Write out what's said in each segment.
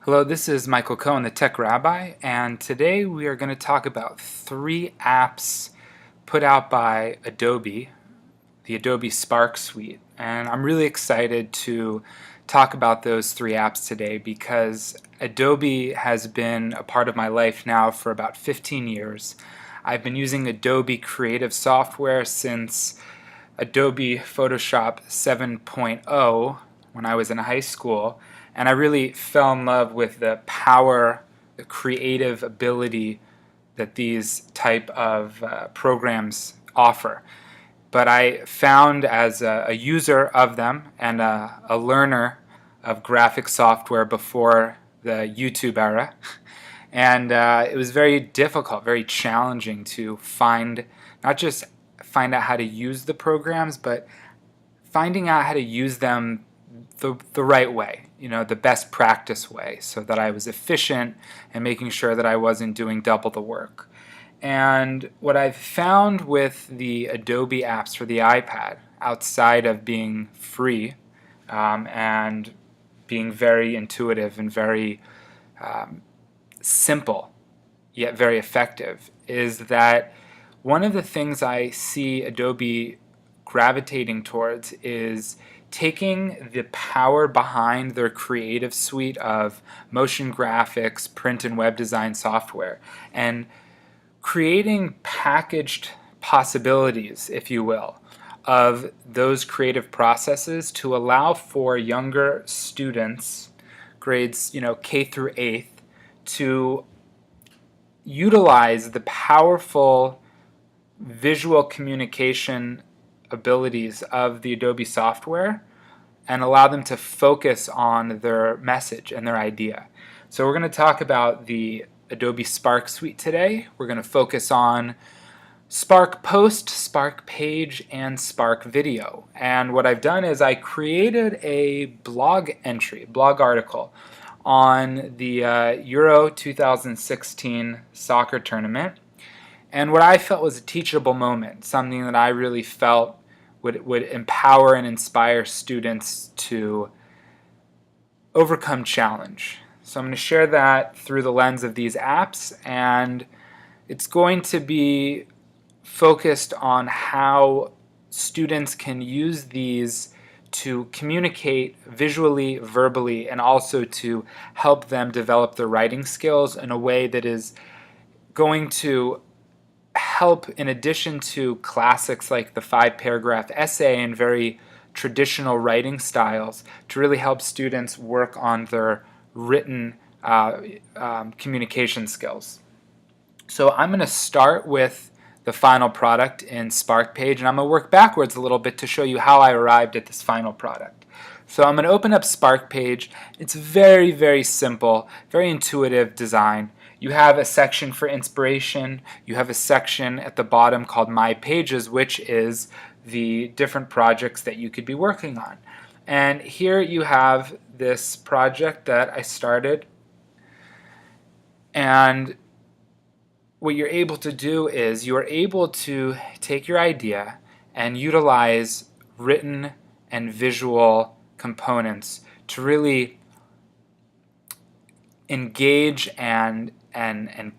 Hello, this is Michael Cohen, the Tech Rabbi, and today we are going to talk about 3 apps put out by Adobe, the Adobe Spark suite. And I'm really excited to talk about those 3 apps today because Adobe has been a part of my life now for about 15 years. I've been using Adobe creative software since Adobe Photoshop 7.0 when I was in high school, and I really fell in love with the power, the creative ability that these type of programs offer. But I found as a user of them and a learner of graphic software before the YouTube era, and it was very difficult, very challenging to not just find out how to use the programs, but finding out how to use them the right way, the best practice way, so that I was efficient and making sure that I wasn't doing double the work. And what I've found with the Adobe apps for the iPad, outside of being free and being very intuitive and very simple, yet very effective, is that one of the things I see Adobe gravitating towards is taking the power behind their creative suite of motion graphics, print and web design software, and creating packaged possibilities, if you will, of those creative processes to allow for younger students, grades K through 8th, to utilize the powerful visual communication abilities of the Adobe software and allow them to focus on their message and their idea. So we're going to talk about the Adobe Spark suite today. We're going to focus on Spark Post, Spark Page, and Spark Video. And what I've done is I created a blog article on the Euro 2016 soccer tournament. And what I felt was a teachable moment, something that I really felt would empower and inspire students to overcome challenge. So I'm going to share that through the lens of these apps, and it's going to be focused on how students can use these to communicate visually, verbally, and also to help them develop their writing skills in a way that is going to help, in addition to classics like the 5-paragraph essay and very traditional writing styles, to really help students work on their written communication skills. So I'm going to start with the final product in Spark Page, and I'm going to work backwards a little bit to show you how I arrived at this final product. So I'm going to open up Spark Page. It's very, very simple, very intuitive design. You have a section for inspiration. You have a section at the bottom called My Pages, which is the different projects that you could be working on. And here you have this project that I started. And what you're able to do is you're able to take your idea and utilize written and visual components to really engage and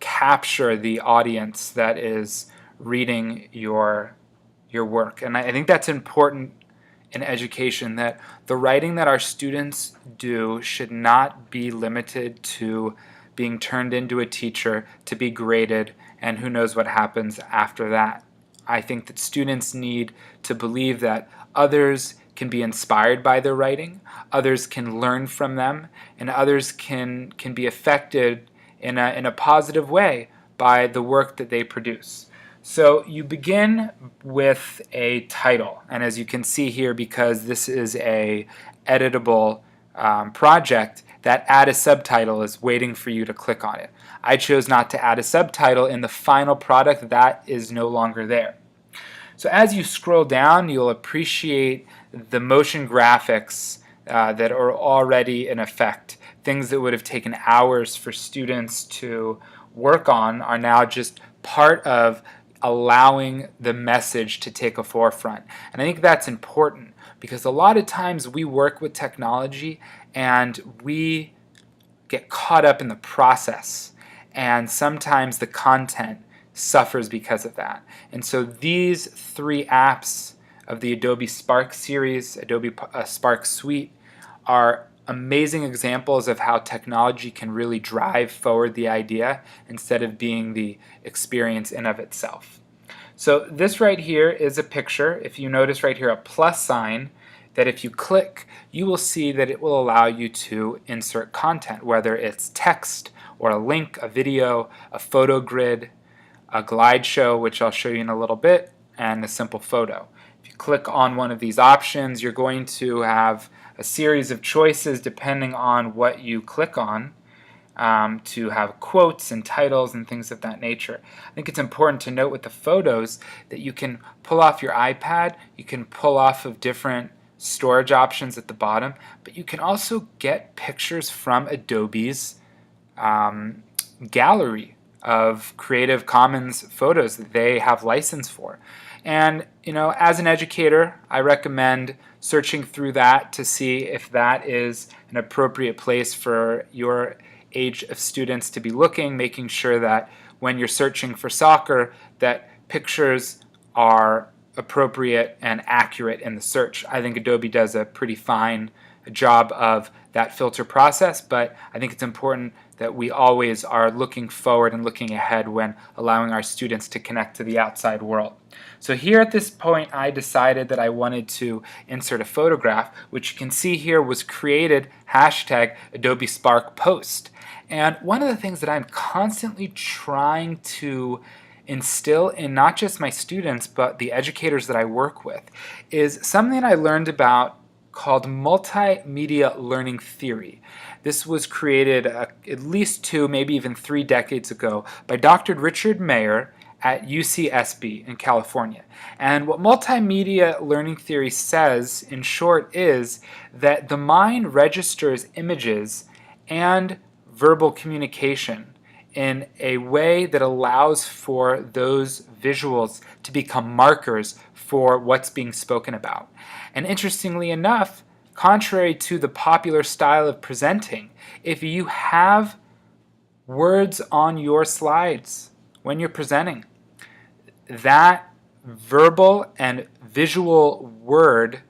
capture the audience that is reading your work. And I think that's important in education, that the writing that our students do should not be limited to being turned into a teacher to be graded, and who knows what happens after that. I think that students need to believe that others can be inspired by their writing, others can learn from them, and others can be affected in a positive way by the work that they produce. So you begin with a title, and as you can see here, because this is a editable project, that add a subtitle is waiting for you to click on it. I chose not to add a subtitle in the final product. That is no longer there. So as you scroll down, you'll appreciate the motion graphics that are already in effect. Things that would have taken hours for students to work on are now just part of allowing the message to take a forefront. And I think that's important because a lot of times we work with technology and we get caught up in the process, and sometimes the content suffers because of that. And so these three apps of the Adobe Spark series, Adobe Spark Suite, are amazing examples of how technology can really drive forward the idea instead of being the experience in of itself. So this right here is a picture. If you notice right here a plus sign, that if you click, you will see that it will allow you to insert content, whether it's text or a link, a video, a photo grid, a glide show, which I'll show you in a little bit, and a simple photo. If you click on one of these options, you're going to have a series of choices depending on what you click on, to have quotes and titles and things of that nature. I think it's important to note with the photos that you can pull off your iPad, you can pull off of different storage options at the bottom, but you can also get pictures from Adobe's gallery of Creative Commons photos that they have license for. And as an educator, I recommend searching through that to see if that is an appropriate place for your age of students to be looking, making sure that when you're searching for soccer, that pictures are appropriate and accurate in the search. I think Adobe does a pretty fine job of that filter process, but I think it's important that we always are looking forward and looking ahead when allowing our students to connect to the outside world. So here at this point, I decided that I wanted to insert a photograph, which you can see here was created hashtag Adobe Spark Post. And one of the things that I'm constantly trying to instill in not just my students but the educators that I work with is something I learned about called multimedia learning theory. This was created at least 2, maybe even 3 decades ago by Dr. Richard Mayer at UCSB in California. And what multimedia learning theory says, in short, is that the mind registers images and verbal communication in a way that allows for those visuals to become markers for what's being spoken about. And interestingly enough, contrary to the popular style of presenting, if you have words on your slides when you're presenting, that verbal and visual word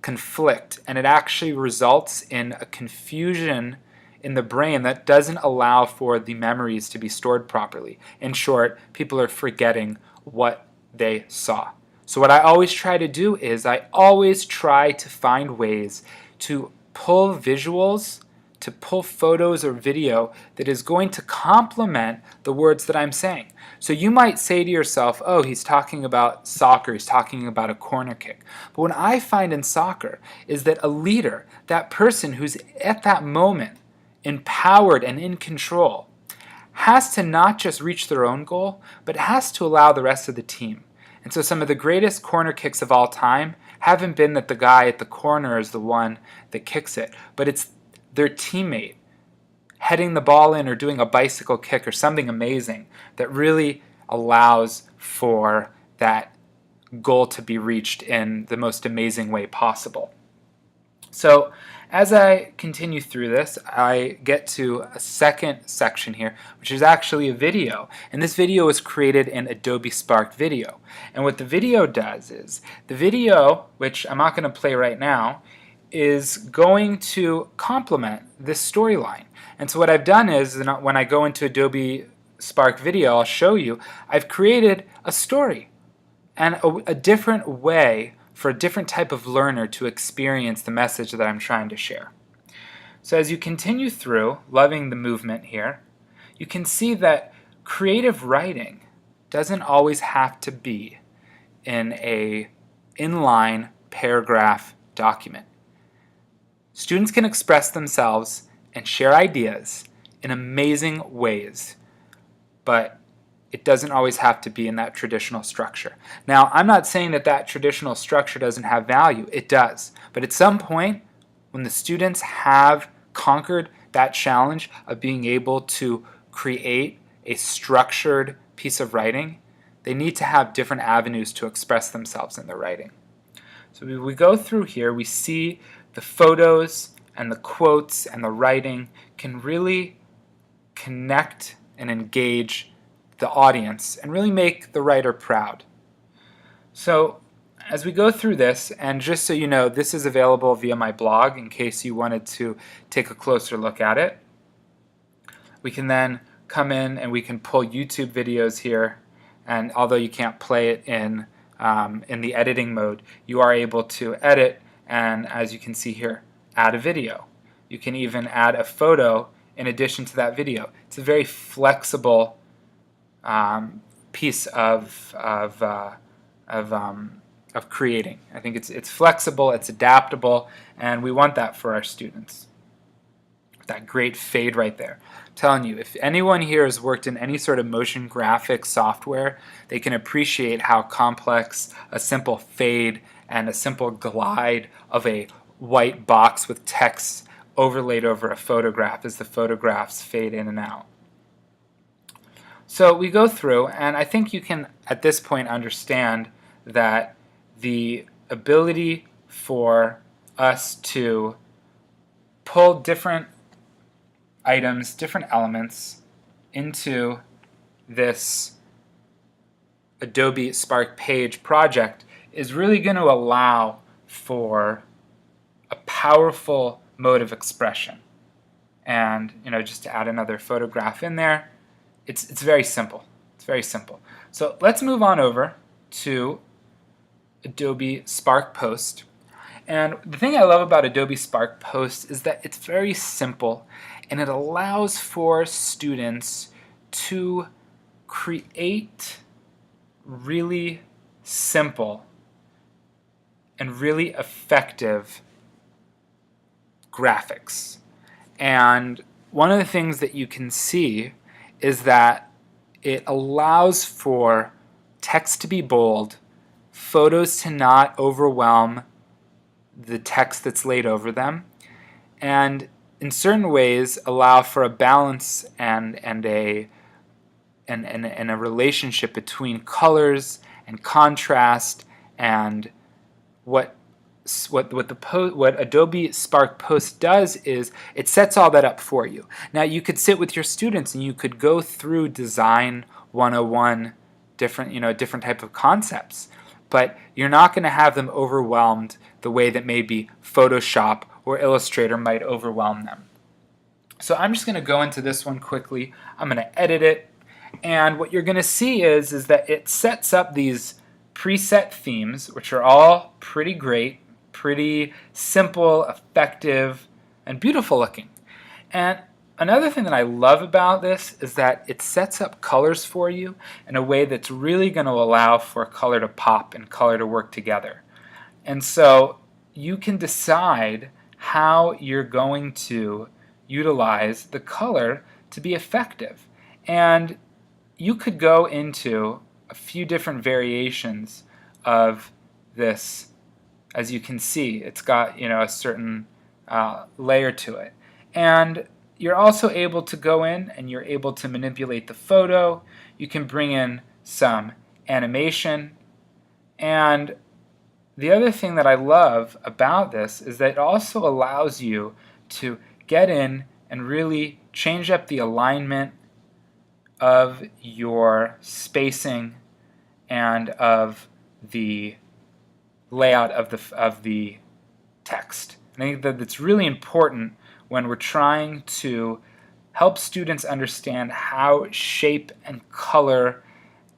conflict, and it actually results in a confusion in the brain that doesn't allow for the memories to be stored properly. In short, people are forgetting what they saw. So what I always try to do is I always try to find ways to pull visuals, to pull photos or video that is going to complement the words that I'm saying. So you might say to yourself, oh, he's talking about soccer, he's talking about a corner kick. But what I find in soccer is that a leader, that person who's at that moment empowered and in control, has to not just reach their own goal, but has to allow the rest of the team. And so some of the greatest corner kicks of all time haven't been that the guy at the corner is the one that kicks it, but it's their teammate heading the ball in or doing a bicycle kick or something amazing that really allows for that goal to be reached in the most amazing way possible. So as I continue through this, I get to a second section here, which is actually a video. And this video was created in Adobe Spark Video. And what the video does is, the video, which I'm not going to play right now, is going to complement this storyline. And so what I've done is, when I go into Adobe Spark Video, I'll show you, I've created a story and a different way for a different type of learner to experience the message that I'm trying to share. So as you continue through, loving the movement here, you can see that creative writing doesn't always have to be in a inline paragraph document. Students can express themselves and share ideas in amazing ways, but it doesn't always have to be in that traditional structure. Now, I'm not saying that that traditional structure doesn't have value. It does. But at some point, when the students have conquered that challenge of being able to create a structured piece of writing, they need to have different avenues to express themselves in their writing. So we go through here, we see the photos and the quotes and the writing can really connect and engage the audience and really make the writer proud. So as we go through this, and just so you know, this is available via my blog in case you wanted to take a closer look at it. We can then come in and we can pull YouTube videos here, and although you can't play it in the editing mode, you are able to edit, and as you can see here, add a video. You can even add a photo in addition to that video. It's a very flexible piece of creating. I think it's flexible, it's adaptable, and we want that for our students. That great fade right there. I'm telling you, if anyone here has worked in any sort of motion graphics software, they can appreciate how complex a simple fade and a simple glide of a white box with text overlaid over a photograph as the photographs fade in and out. So we go through, and I think you can at this point understand that the ability for us to pull different items, different elements into this Adobe Spark Page project is really going to allow for a powerful mode of expression. And just to add another photograph in there, it's very simple. It's very simple. So let's move on over to Adobe Spark Post. And the thing I love about Adobe Spark Post is that it's very simple, and it allows for students to create really simple and really effective graphics. And one of the things that you can see is that it allows for text to be bold, photos to not overwhelm the text that's laid over them, and in certain ways allow for a balance and a relationship between colors and contrast. And what Adobe Spark Post does is it sets all that up for you. Now you could sit with your students and you could go through Design 101, different type of concepts, but you're not going to have them overwhelmed the way that maybe Photoshop or Illustrator might overwhelm them. So I'm just going to go into this one quickly. I'm going to edit it, and what you're going to see is that it sets up these preset themes, which are all pretty great, pretty simple, effective, and beautiful looking. And another thing that I love about this is that it sets up colors for you in a way that's really going to allow for color to pop and color to work together. And so you can decide how you're going to utilize the color to be effective. And you could go into a few different variations of this. As you can see, it's got a certain layer to it. And you're also able to go in and you're able to manipulate the photo. You can bring in some animation. And the other thing that I love about this is that it also allows you to get in and really change up the alignment of your spacing and of the layout of the text. And I think that it's really important when we're trying to help students understand how shape and color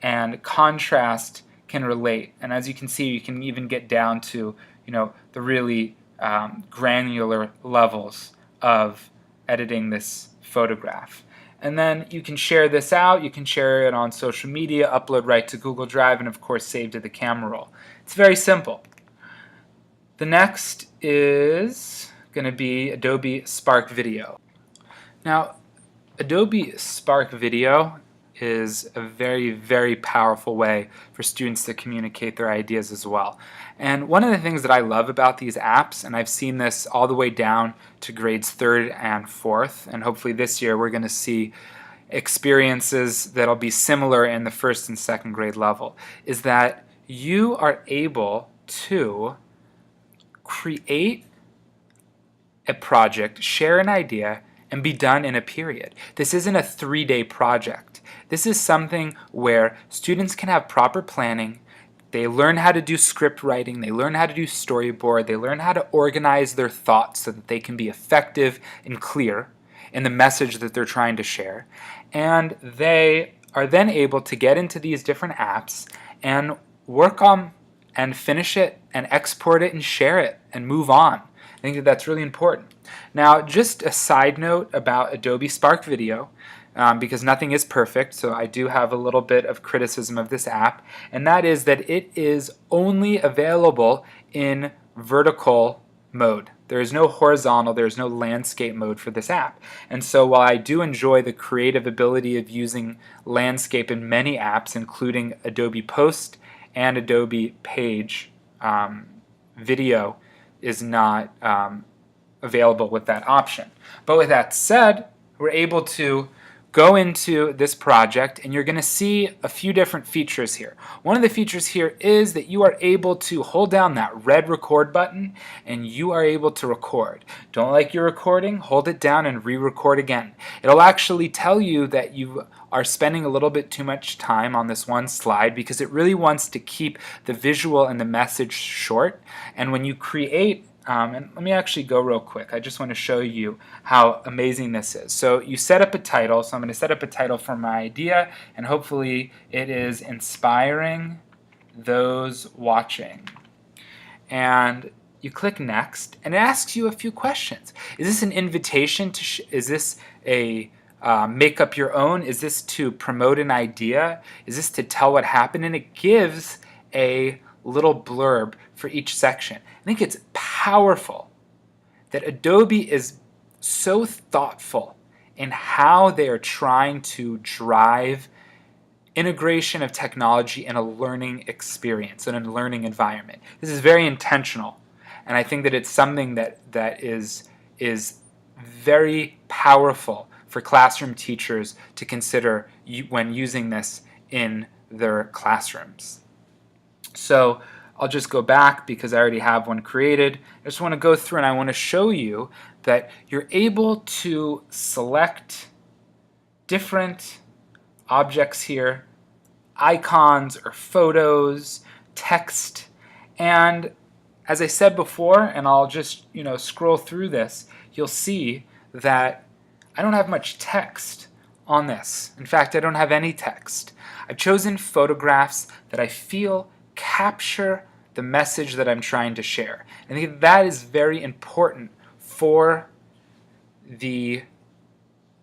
and contrast can relate. And as you can see, you can even get down to the really granular levels of editing this photograph. And then you can share this out, you can share it on social media, upload right to Google Drive, and of course save to the camera roll. It's very simple. The next is going to be Adobe Spark Video. Now, Adobe Spark Video is a very, very powerful way for students to communicate their ideas as well. And one of the things that I love about these apps, and I've seen this all the way down to grades 3rd and 4th, and hopefully this year we're going to see experiences that'll be similar in the 1st and 2nd grade level, is that you are able to create a project, share an idea, and be done in a period. This isn't a 3-day project. This is something where students can have proper planning. They learn how to do script writing, they learn how to do storyboard, they learn how to organize their thoughts so that they can be effective and clear in the message that they're trying to share. And they are then able to get into these different apps and work on and finish it and export it and share it and move on. I think that that's really important. Now, just a side note about Adobe Spark Video, because nothing is perfect, so I do have a little bit of criticism of this app, and that is that it is only available in vertical mode. There is no horizontal, there is no landscape mode for this app. And so while I do enjoy the creative ability of using landscape in many apps, including Adobe Post and Adobe Page, video is not available with that option. But with that said, we're able to go into this project and you're going to see a few different features here. One of the features here is that you are able to hold down that red record button and you are able to record. Don't like your recording? Hold it down and re-record again. It'll actually tell you that you are spending a little bit too much time on this one slide because it really wants to keep the visual and the message short. And when you create and let me actually go real quick. I just want to show you how amazing this is. So you set up a title. So I'm going to set up a title for my idea, and hopefully it is inspiring those watching. And you click next, and it asks you a few questions. Is this an invitation to? Is this a make up your own? Is this to promote an idea? Is this to tell what happened? And it gives a little blurb for each section. I think it's powerful that Adobe is so thoughtful in how they are trying to drive integration of technology in a learning experience, in a learning environment. This is very intentional, and I think that it's something that is very powerful for classroom teachers to consider when using this in their classrooms. So I'll just go back because I already have one created. I just want to go through and I want to show you that you're able to select different objects here, icons or photos, text, and as I said before, and I'll just scroll through this, you'll see that I don't have much text on this. In fact, I don't have any text. I've chosen photographs that I feel capture the message that I'm trying to share. I think that is very important for the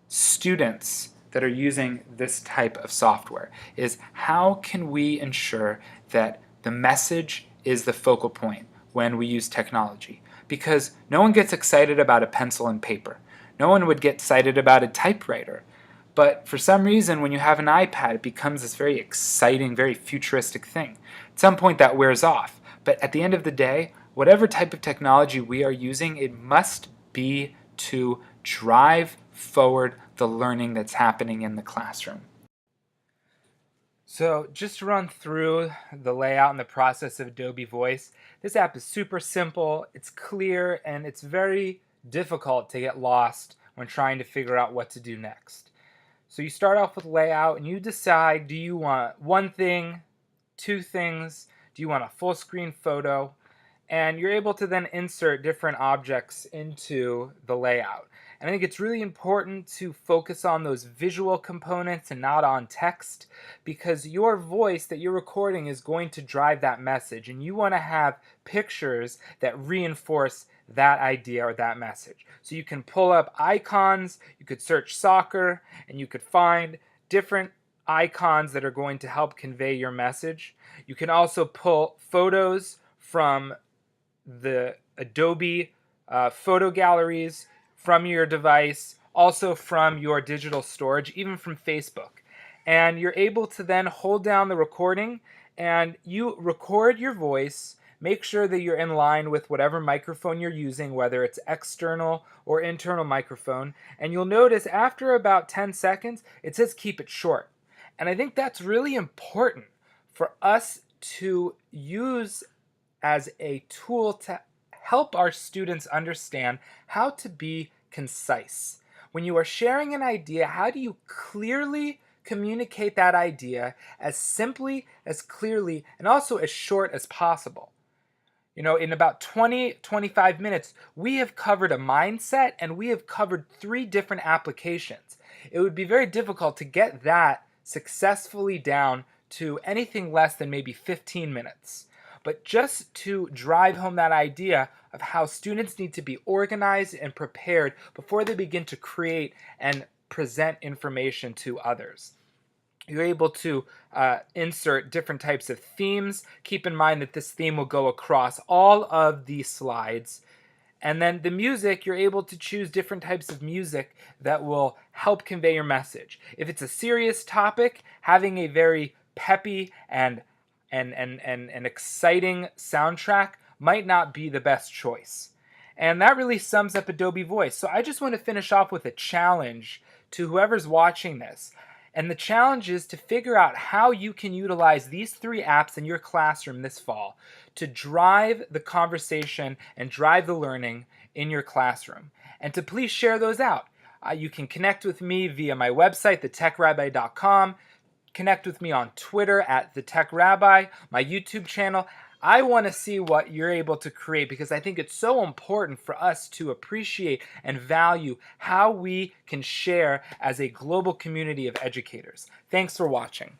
students that are using this type of software, is how can we ensure that the message is the focal point when we use technology? Because no one gets excited about a pencil and paper. No one would get excited about a typewriter. But for some reason, when you have an iPad, it becomes this very exciting, very futuristic thing. At some point, that wears off. But at the end of the day, whatever type of technology we are using, it must be to drive forward the learning that's happening in the classroom. So just to run through the layout and the process of Adobe Voice, this app is super simple, it's clear, and it's very difficult to get lost when trying to figure out what to do next. So you start off with layout and you decide, do you want one thing, two things, do you want a full screen photo? And you're able to then insert different objects into the layout. And I think it's really important to focus on those visual components and not on text, because your voice that you're recording is going to drive that message, and you want to have pictures that reinforce that idea or that message. So you can pull up icons, you could search soccer, and you could find different icons that are going to help convey your message. You can also pull photos from the Adobe photo galleries, from your device, also from your digital storage, even from Facebook. And you're able to then hold down the recording and you record your voice. Make sure that you're in line with whatever microphone you're using, whether it's external or internal microphone. And you'll notice after about 10 seconds, it says keep it short. And I think that's really important for us to use as a tool to help our students understand how to be concise. When you are sharing an idea, how do you clearly communicate that idea as simply, as clearly, and also as short as possible? In about 25 minutes, we have covered a mindset and we have covered 3 different applications. It would be very difficult to get that successfully down to anything less than maybe 15 minutes. But just to drive home that idea of how students need to be organized and prepared before they begin to create and present information to others. You're able to insert different types of themes. Keep in mind that this theme will go across all of the slides. And then the music, you're able to choose different types of music that will help convey your message. If it's a serious topic, having a very peppy and exciting soundtrack might not be the best choice. And that really sums up Adobe Voice. So I just want to finish off with a challenge to whoever's watching this. And the challenge is to figure out how you can utilize these 3 apps in your classroom this fall to drive the conversation and drive the learning in your classroom. And to please share those out. You can connect with me via my website, thetechrabbi.com. Connect with me on Twitter at thetechrabbi, my YouTube channel. I want to see what you're able to create because I think it's so important for us to appreciate and value how we can share as a global community of educators. Thanks for watching.